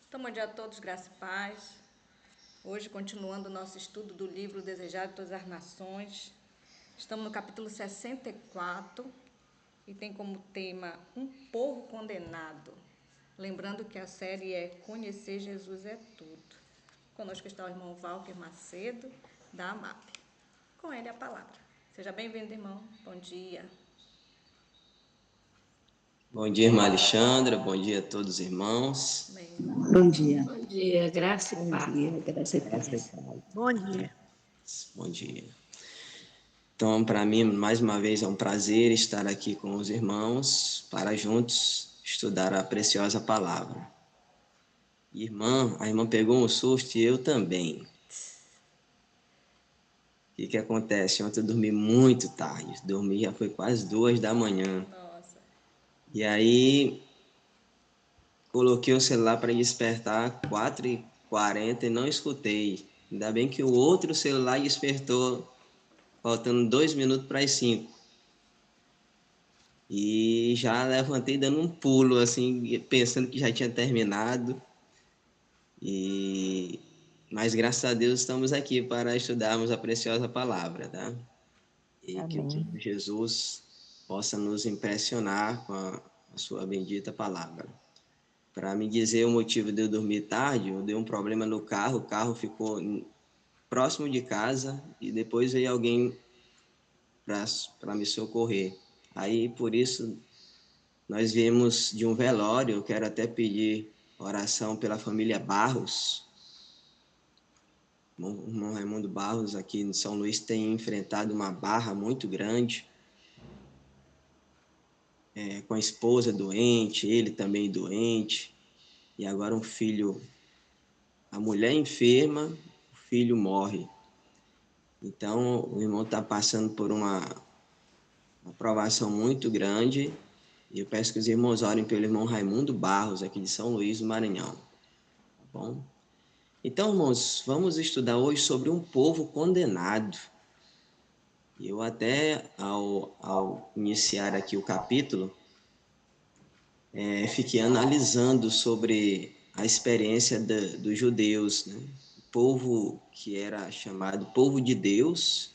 Então, bom dia a todos, graça e paz. Hoje, continuando o nosso estudo do livro Desejado de Todas as Nações, estamos no capítulo 64 e tem como tema Um Povo Condenado. Lembrando que a série é Conhecer Jesus é Tudo. Conosco está o irmão Walker Macedo, da AMAP. Com ele a palavra. Seja bem-vindo, irmão. Bom dia. Bom dia, irmã Alexandra. Bom dia a todos os irmãos. Bem, Bom dia. Bom dia, graça e Bom paz. dia, graça e paz. Bom dia. Bom dia. Então, para mim, mais uma vez, é um prazer estar aqui com os irmãos para juntos estudar a preciosa palavra. A irmã pegou um susto e eu também. O que acontece? Ontem eu dormi muito tarde. Dormi já foi quase 2 da manhã. nossa. E aí, coloquei o celular para despertar 4h40 e não escutei. Ainda bem que o outro celular despertou faltando 2 minutos para as 5. E já levantei dando um pulo, assim, pensando que já tinha terminado. Mas graças a Deus estamos aqui para estudarmos a preciosa palavra, tá? E que o Senhor Jesus possa nos impressionar com a sua bendita palavra. Para me dizer o motivo de eu dormir tarde, eu dei um problema no carro, o carro ficou próximo de casa e depois veio alguém para me socorrer. Aí, por isso, nós viemos de um velório. Eu quero até pedir oração pela família Barros. O irmão Raimundo Barros, aqui em São Luís, tem enfrentado uma barra muito grande, com a esposa doente, ele também doente, e agora um filho, a mulher enferma, o filho morre. Então, o irmão está passando por uma provação muito grande, e eu peço que os irmãos orem pelo irmão Raimundo Barros, aqui de São Luís do Maranhão. Tá bom? Então, irmãos, vamos estudar hoje sobre um povo condenado. Eu até, ao iniciar aqui o capítulo, fiquei analisando sobre a experiência dos judeus, né? O povo que era chamado povo de Deus,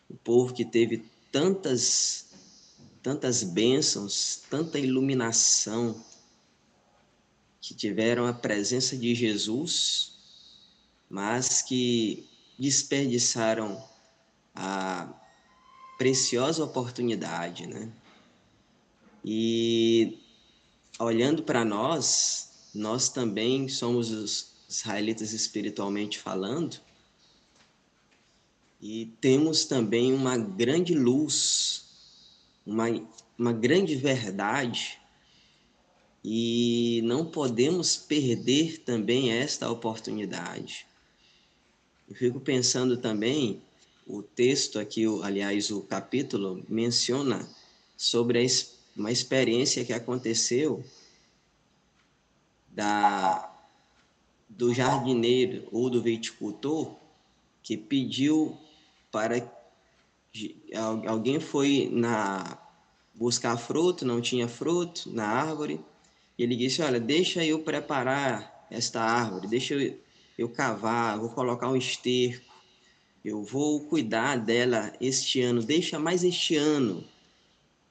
o povo que teve tantas bênçãos, tanta iluminação, que tiveram a presença de Jesus, mas que desperdiçaram a preciosa oportunidade, né? E olhando para nós também somos os israelitas espiritualmente falando, e temos também uma grande luz, uma grande verdade, e não podemos perder também esta oportunidade. Eu fico pensando também, o texto aqui, aliás, o capítulo, menciona sobre uma experiência que aconteceu do jardineiro ou do viticultor que pediu para alguém foi buscar fruto, não tinha fruto na árvore, e ele disse: olha, deixa eu preparar esta árvore, deixa eu cavar, vou colocar um esterco, eu vou cuidar dela este ano, deixa mais este ano.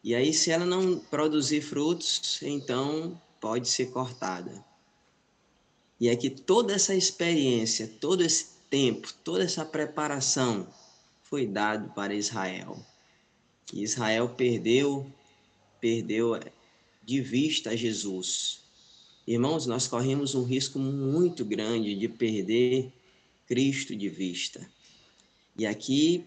E aí, se ela não produzir frutos, então pode ser cortada. E é que toda essa experiência, todo esse tempo, toda essa preparação foi dado para Israel. E Israel perdeu de vista Jesus. Irmãos, nós corremos um risco muito grande de perder Cristo de vista. E aqui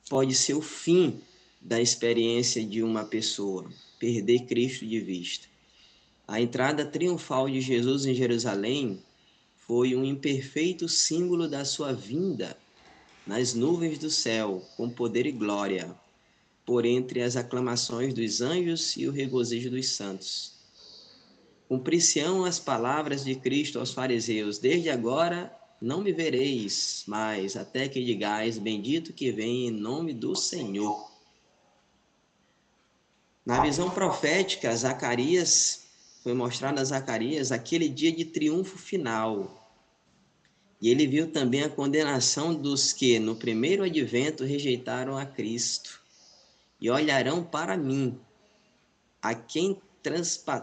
pode ser o fim da experiência de uma pessoa, perder Cristo de vista. A entrada triunfal de Jesus em Jerusalém foi um imperfeito símbolo da sua vinda nas nuvens do céu, com poder e glória, por entre as aclamações dos anjos e o regozijo dos santos. Cumprir-se-ão as palavras de Cristo aos fariseus: desde agora não me vereis mais, até que digais: bendito que vem em nome do Senhor. Na visão profética, Zacarias foi mostrado a Zacarias aquele dia de triunfo final. E ele viu também a condenação dos que, no primeiro advento, rejeitaram a Cristo. E olharão para mim, a quem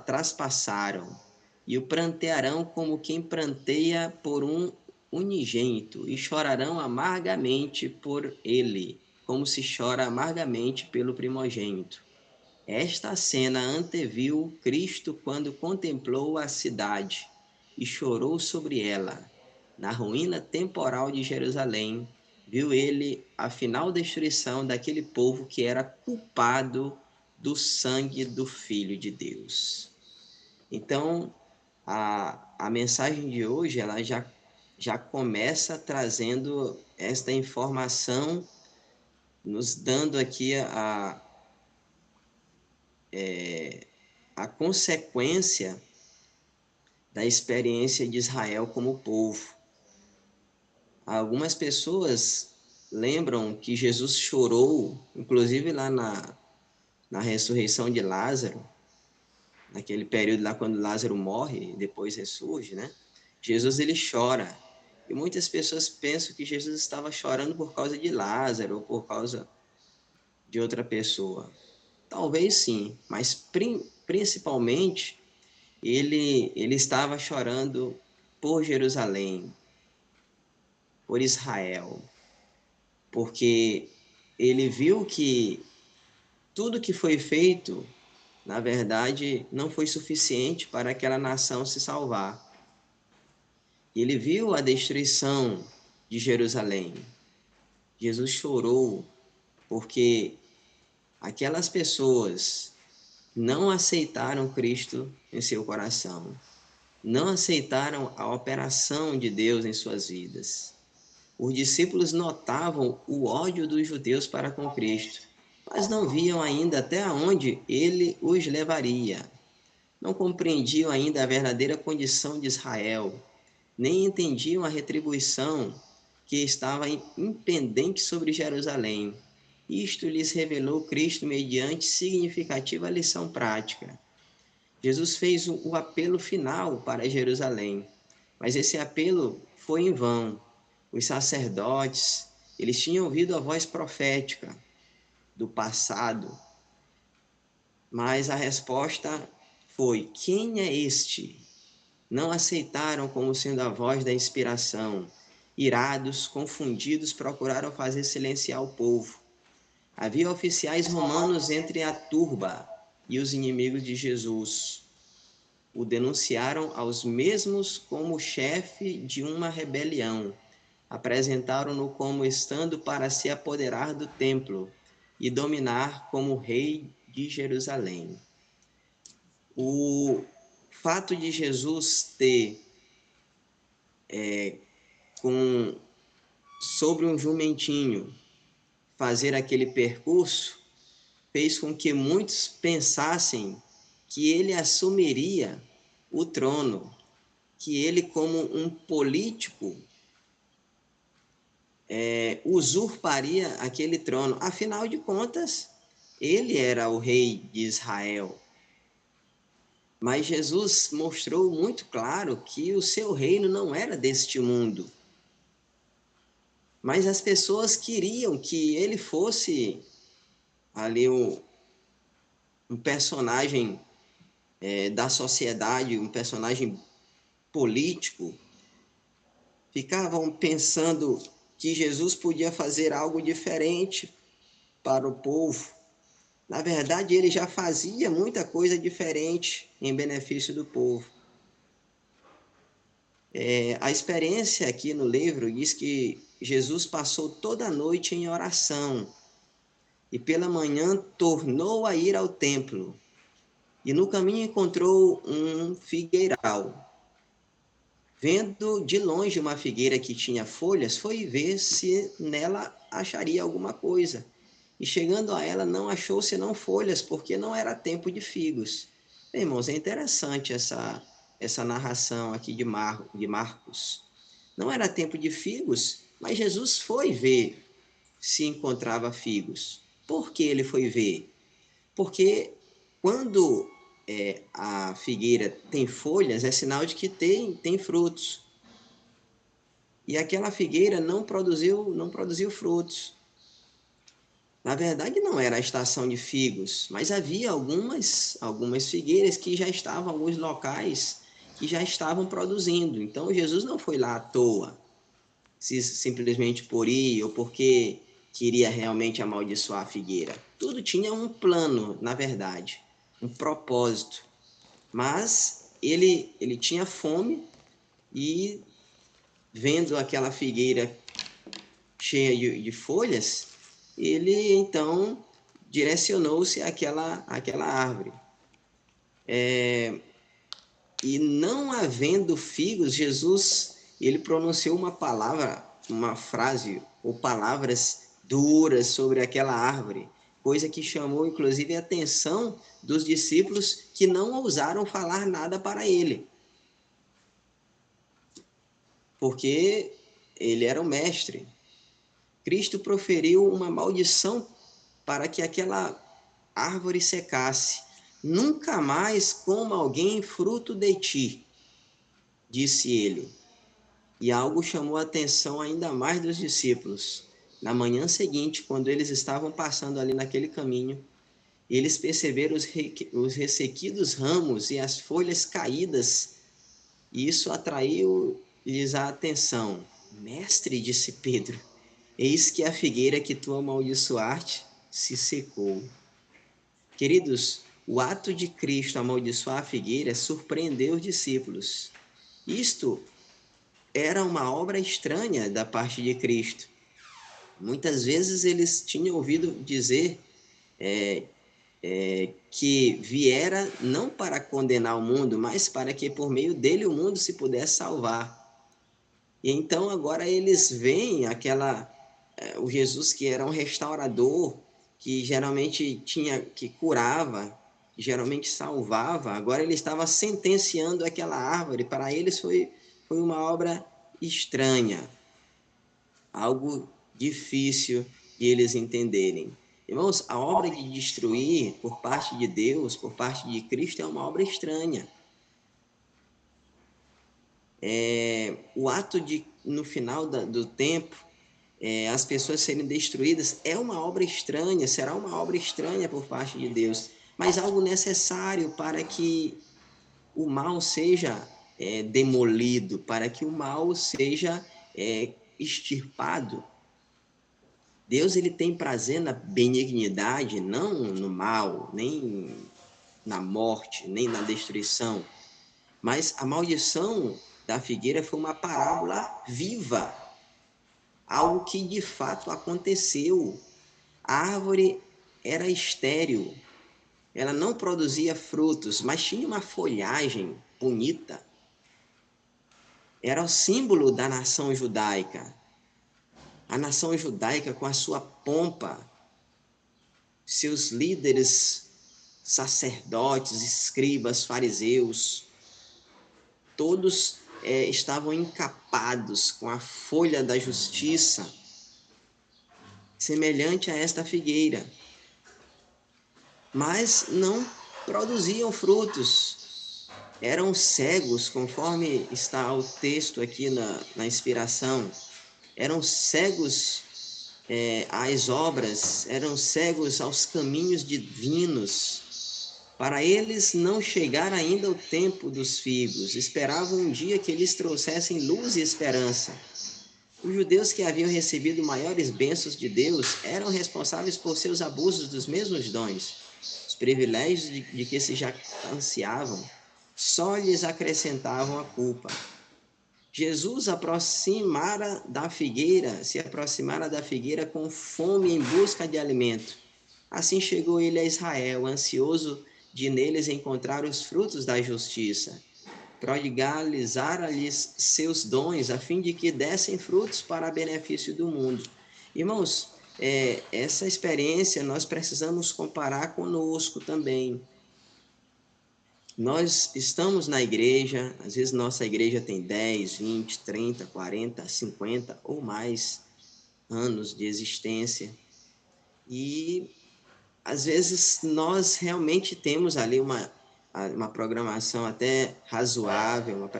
traspassaram, e o prantearão como quem pranteia por um unigênito, e chorarão amargamente por ele, como se chora amargamente pelo primogênito. Esta cena anteviu Cristo quando contemplou a cidade e chorou sobre ela. Na ruína temporal de Jerusalém, viu ele a final destruição daquele povo que era culpado do sangue do Filho de Deus. Então, a mensagem de hoje ela já começa trazendo esta informação, nos dando aqui a consequência da experiência de Israel como povo. Algumas pessoas lembram que Jesus chorou, inclusive lá na ressurreição de Lázaro, naquele período lá quando Lázaro morre e depois ressurge, né? Jesus ele chora. E muitas pessoas pensam que Jesus estava chorando por causa de Lázaro ou por causa de outra pessoa. Talvez sim, mas principalmente ele estava chorando por Jerusalém, por Israel, porque ele viu que tudo que foi feito, na verdade, não foi suficiente para aquela nação se salvar. Ele viu a destruição de Jerusalém. Jesus chorou porque aquelas pessoas não aceitaram Cristo em seu coração, não aceitaram a operação de Deus em suas vidas. Os discípulos notavam o ódio dos judeus para com Cristo, mas não viam ainda até onde ele os levaria. Não compreendiam ainda a verdadeira condição de Israel, nem entendiam a retribuição que estava impendente sobre Jerusalém. Isto lhes revelou Cristo mediante significativa lição prática. Jesus fez o apelo final para Jerusalém, mas esse apelo foi em vão. Os sacerdotes, eles tinham ouvido a voz profética do passado, mas a resposta foi: quem é este? Não aceitaram como sendo a voz da inspiração. Irados, confundidos, procuraram fazer silenciar o povo. Havia oficiais romanos entre a turba e os inimigos de Jesus. O denunciaram aos mesmos como chefe de uma rebelião. Apresentaram-no como estando para se apoderar do templo e dominar como rei de Jerusalém. O fato de Jesus ter sobre um jumentinho fazer aquele percurso fez com que muitos pensassem que ele assumiria o trono, que ele, como um político, usurparia aquele trono. Afinal de contas, ele era o rei de Israel. Mas Jesus mostrou muito claro que o seu reino não era deste mundo. Mas as pessoas queriam que ele fosse ali um personagem da sociedade, um personagem político. Ficavam pensando que Jesus podia fazer algo diferente para o povo. Na verdade, ele já fazia muita coisa diferente em benefício do povo. A experiência aqui no livro diz que Jesus passou toda a noite em oração e pela manhã tornou a ir ao templo. E no caminho encontrou um figueiral. Vendo de longe uma figueira que tinha folhas, foi ver se nela acharia alguma coisa. E chegando a ela, não achou senão folhas, porque não era tempo de figos. Bem, irmãos, é interessante essa narração aqui de Marcos. Não era tempo de figos, mas Jesus foi ver se encontrava figos. Por que ele foi ver? Porque quando a figueira tem folhas, é sinal de que tem frutos. E aquela figueira não produziu frutos. Na verdade, não era a estação de figos, mas havia algumas figueiras que já estavam, alguns locais que já estavam produzindo. Então, Jesus não foi lá à toa, simplesmente por ir ou porque queria realmente amaldiçoar a figueira. Tudo tinha um plano, na verdade, um propósito. Mas ele tinha fome e, vendo aquela figueira cheia de folhas, ele então direcionou-se àquela árvore. E não havendo figos, Jesus ele pronunciou uma palavra, uma frase ou palavras duras sobre aquela árvore, coisa que chamou inclusive a atenção dos discípulos, que não ousaram falar nada para ele, porque ele era o mestre. Cristo proferiu uma maldição para que aquela árvore secasse. Nunca mais coma alguém fruto de ti, disse ele. E algo chamou a atenção ainda mais dos discípulos. Na manhã seguinte, quando eles estavam passando ali naquele caminho, eles perceberam os ressequidos ramos e as folhas caídas, e isso atraiu-lhes a atenção. Mestre, disse Pedro, eis que a figueira que tu amaldiçoaste se secou. Queridos, o ato de Cristo amaldiçoar a figueira surpreendeu os discípulos. Isto era uma obra estranha da parte de Cristo. Muitas vezes eles tinham ouvido dizer que viera não para condenar o mundo, mas para que por meio dele o mundo se pudesse salvar. E então agora eles veem o Jesus que era um restaurador, que geralmente que curava, que geralmente salvava, agora ele estava sentenciando aquela árvore. Para eles foi uma obra estranha, algo difícil de eles entenderem. Irmãos, a obra de destruir por parte de Deus, por parte de Cristo, é uma obra estranha. O ato de, no final do tempo, as pessoas serem destruídas é uma obra estranha, será uma obra estranha por parte de Deus, mas algo necessário para que o mal seja demolido, para que o mal seja extirpado. Deus ele tem prazer na benignidade, não no mal, nem na morte, nem na destruição. Mas a maldição da figueira foi uma parábola viva, algo que de fato aconteceu. A árvore era estéril, ela não produzia frutos, mas tinha uma folhagem bonita. Era o símbolo da nação judaica. A nação judaica com a sua pompa, seus líderes, sacerdotes, escribas, fariseus, todos estavam encapados com a folha da justiça, semelhante a esta figueira, mas não produziam frutos, eram cegos, conforme está o texto aqui na inspiração, eram cegos às obras, eram cegos aos caminhos divinos. Para eles não chegar ainda o tempo dos figos, esperavam um dia que eles trouxessem luz e esperança. Os judeus que haviam recebido maiores bênçãos de Deus eram responsáveis por seus abusos dos mesmos dons. Os privilégios de que se jactanciavam só lhes acrescentavam a culpa. Jesus se aproximara da figueira com fome em busca de alimento. Assim chegou ele a Israel, ansioso de neles encontrar os frutos da justiça. Prodigalizara-lhes seus dons, a fim de que dessem frutos para benefício do mundo. Irmãos, essa experiência nós precisamos comparar conosco também. Nós estamos na igreja, às vezes nossa igreja tem 10, 20, 30, 40, 50 ou mais anos de existência. E às vezes nós realmente temos ali uma programação até razoável, uma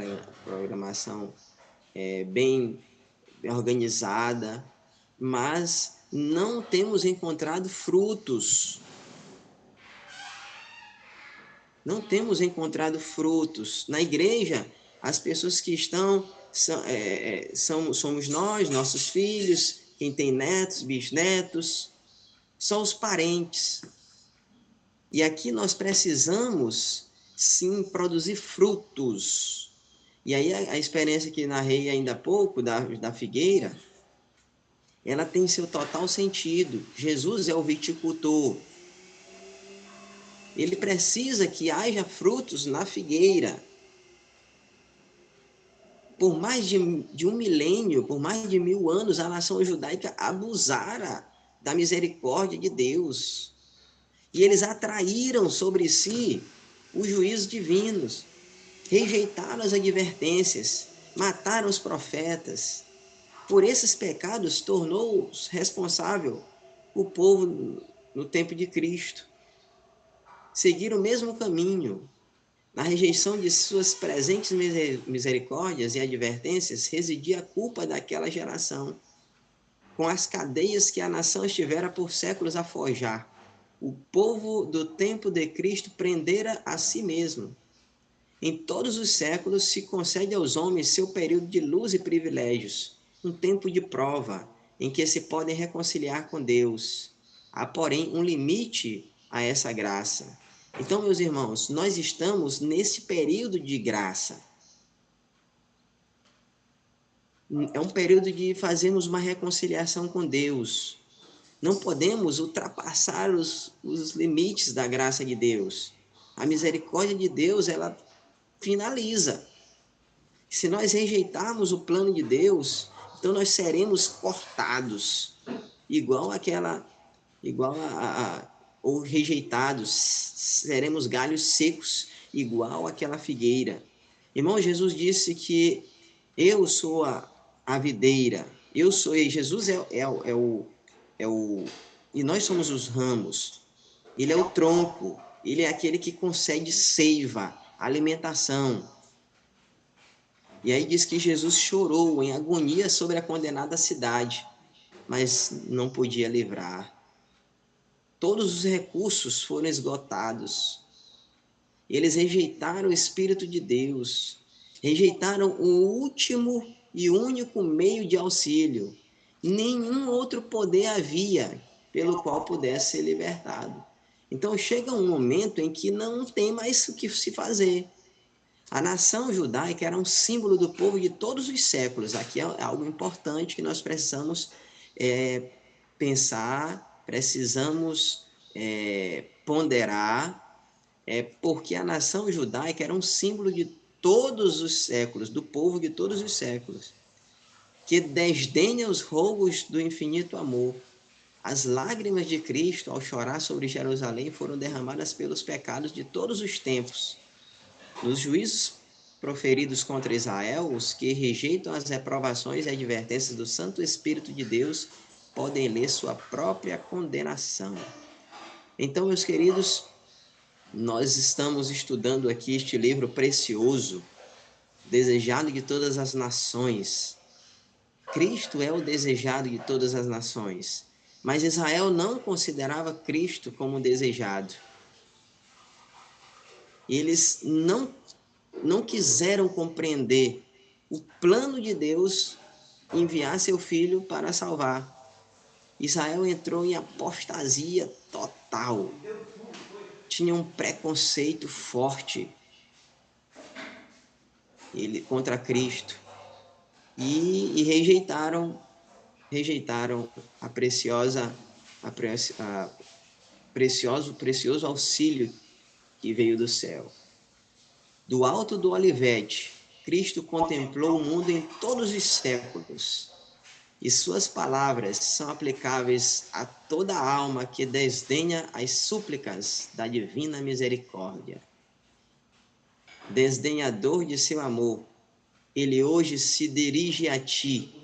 programação bem organizada, mas não temos encontrado frutos. Não temos encontrado frutos. Na igreja, as pessoas que estão somos nós, nossos filhos, quem tem netos, bisnetos, só os parentes. E aqui nós precisamos, sim, produzir frutos. E aí a experiência que narrei ainda há pouco, da figueira, ela tem seu total sentido. Jesus é o viticultor. Ele precisa que haja frutos na figueira. Por mais de 1 milênio, por mais de 1000 anos, a nação judaica abusara da misericórdia de Deus. E eles atraíram sobre si os juízos divinos, rejeitaram as advertências, mataram os profetas. Por esses pecados, tornou-os responsável o povo no tempo de Cristo. Seguiram o mesmo caminho. Na rejeição de suas presentes misericórdias e advertências, residia a culpa daquela geração, com as cadeias que a nação estivera por séculos a forjar. O povo do tempo de Cristo prendera a si mesmo. Em todos os séculos se concede aos homens seu período de luz e privilégios, um tempo de prova, em que se podem reconciliar com Deus. Há, porém, um limite a essa graça. Então, meus irmãos, nós estamos nesse período de graça. É um período de fazermos uma reconciliação com Deus. Não podemos ultrapassar os limites da graça de Deus. A misericórdia de Deus, ela finaliza. Se nós rejeitarmos o plano de Deus, então nós seremos cortados, ou rejeitados, seremos galhos secos, igual àquela figueira. Irmão, Jesus disse que eu sou a videira, Jesus e nós somos os ramos. Ele é o tronco, ele é aquele que concede seiva, alimentação. E aí diz que Jesus chorou em agonia sobre a condenada cidade, mas não podia livrar. Todos os recursos foram esgotados. Eles rejeitaram o Espírito de Deus, rejeitaram o último e único meio de auxílio. Nenhum outro poder havia pelo qual pudesse ser libertado. Então chega um momento em que não tem mais o que se fazer. A nação judaica era um símbolo do povo de todos os séculos. Aqui é algo importante que nós precisamos pensar, precisamos ponderar, porque a nação judaica era um símbolo de todos os séculos, do povo de todos os séculos, que desdenha os rogos do infinito amor. As lágrimas de Cristo, ao chorar sobre Jerusalém, foram derramadas pelos pecados de todos os tempos. Nos juízos proferidos contra Israel, os que rejeitam as reprovações e advertências do Santo Espírito de Deus podem ler sua própria condenação. Então, meus queridos, nós estamos estudando aqui este livro precioso, desejado de todas as nações. Cristo é o desejado de todas as nações, mas Israel não considerava Cristo como desejado. Eles não quiseram compreender o plano de Deus enviar seu filho para salvar. Israel entrou em apostasia total. Tinha um preconceito forte contra Cristo e rejeitaram a precioso auxílio que veio do céu. Do alto do Olivete, Cristo contemplou o mundo em todos os séculos, e suas palavras são aplicáveis a toda alma que desdenha as súplicas da divina misericórdia. Desdenhador de seu amor, ele hoje se dirige a ti.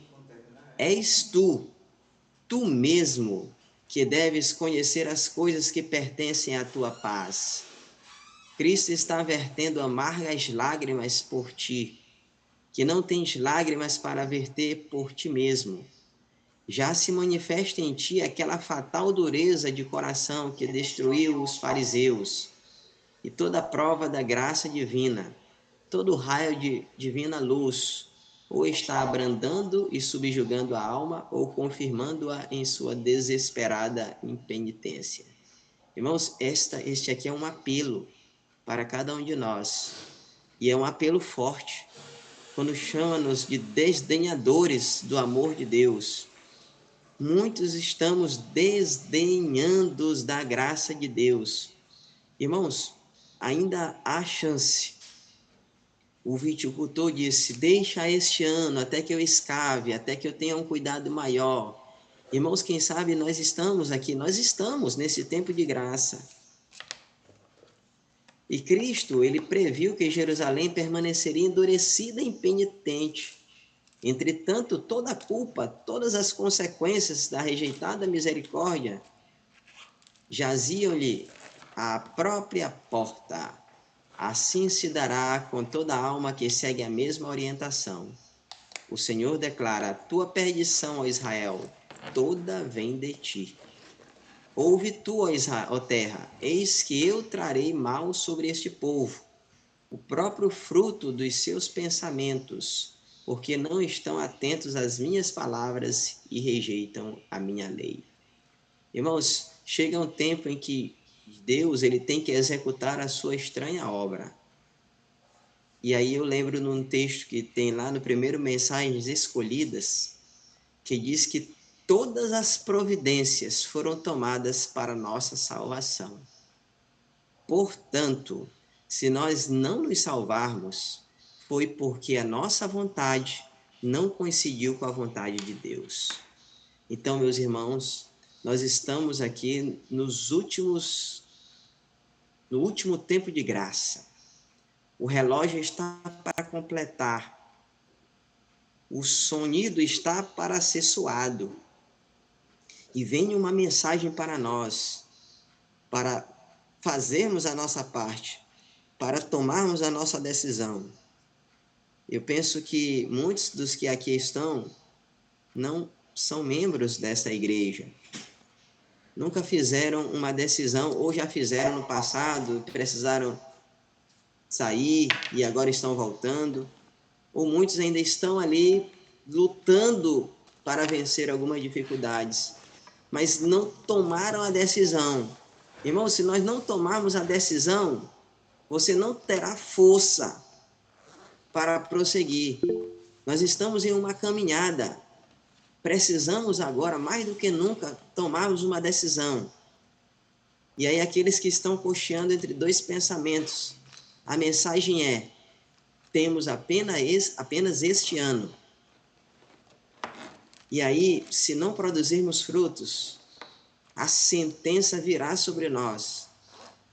És tu mesmo, que deves conhecer as coisas que pertencem à tua paz. Cristo está vertendo amargas lágrimas por ti, que não tens lágrimas para verter por ti mesmo. Já se manifesta em ti aquela fatal dureza de coração que destruiu os fariseus, e toda prova da graça divina, todo raio de divina luz, ou está abrandando e subjugando a alma, ou confirmando-a em sua desesperada impenitência. Irmãos, este aqui é um apelo para cada um de nós, e é um apelo forte, quando chama-nos de desdenhadores do amor de Deus. Muitos estamos desdenhando da graça de Deus. Irmãos, ainda há chance. O viticultor disse: deixa este ano até que eu escave, até que eu tenha um cuidado maior. Irmãos, quem sabe nós estamos aqui, nós estamos nesse tempo de graça. E Cristo, ele previu que Jerusalém permaneceria endurecida e impenitente. Entretanto, toda a culpa, todas as consequências da rejeitada misericórdia jaziam-lhe à própria porta. Assim se dará com toda a alma que segue a mesma orientação. O Senhor declara: a tua perdição, ó Israel, toda vem de ti. Ouve tu, ó terra, eis que eu trarei mal sobre este povo, o próprio fruto dos seus pensamentos, porque não estão atentos às minhas palavras e rejeitam a minha lei. Irmãos, chega um tempo em que Deus ele tem que executar a sua estranha obra. E aí eu lembro num texto que tem lá no primeiro Mensagens Escolhidas, que diz que todas as providências foram tomadas para nossa salvação. Portanto, se nós não nos salvarmos, foi porque a nossa vontade não coincidiu com a vontade de Deus. Então, meus irmãos, nós estamos aqui no último tempo de graça. O relógio está para completar. O sonido está para ser soado. E vem uma mensagem para nós, para fazermos a nossa parte, para tomarmos a nossa decisão. Eu penso que muitos dos que aqui estão não são membros dessa igreja. Nunca fizeram uma decisão, ou já fizeram no passado, precisaram sair e agora estão voltando. Ou muitos ainda estão ali lutando para vencer algumas dificuldades, mas não tomaram a decisão. Irmão, se nós não tomarmos a decisão, você não terá força para prosseguir. Nós estamos em uma caminhada. Precisamos agora, mais do que nunca, tomarmos uma decisão. E aí aqueles que estão cocheando entre dois pensamentos, a mensagem é: temos apenas este ano. E aí, se não produzirmos frutos, a sentença virá sobre nós.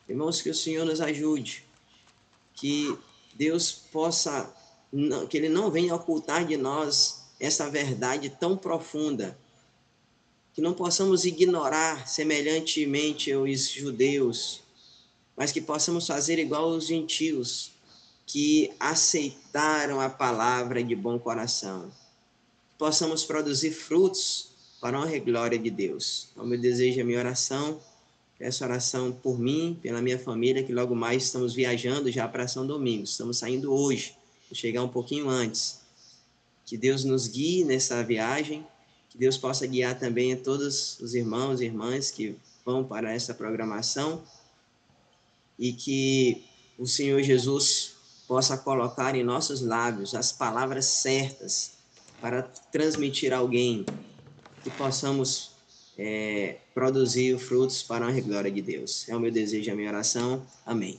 Irmãos, que o Senhor nos ajude, que Deus possa, que Ele não venha ocultar de nós essa verdade tão profunda, que não possamos ignorar semelhantemente aos judeus, mas que possamos fazer igual aos gentios, que aceitaram a palavra de bom coração. Possamos produzir frutos para a honra e glória de Deus. O meu desejo, a minha oração, peço oração por mim, pela minha família, que logo mais estamos viajando já para São Domingos. Estamos saindo hoje, vou chegar um pouquinho antes. Que Deus nos guie nessa viagem, que Deus possa guiar também a todos os irmãos e irmãs que vão para essa programação e que o Senhor Jesus possa colocar em nossos lábios as palavras certas para transmitir a alguém, que possamos produzir frutos para a glória de Deus. É o meu desejo, a minha oração. Amém.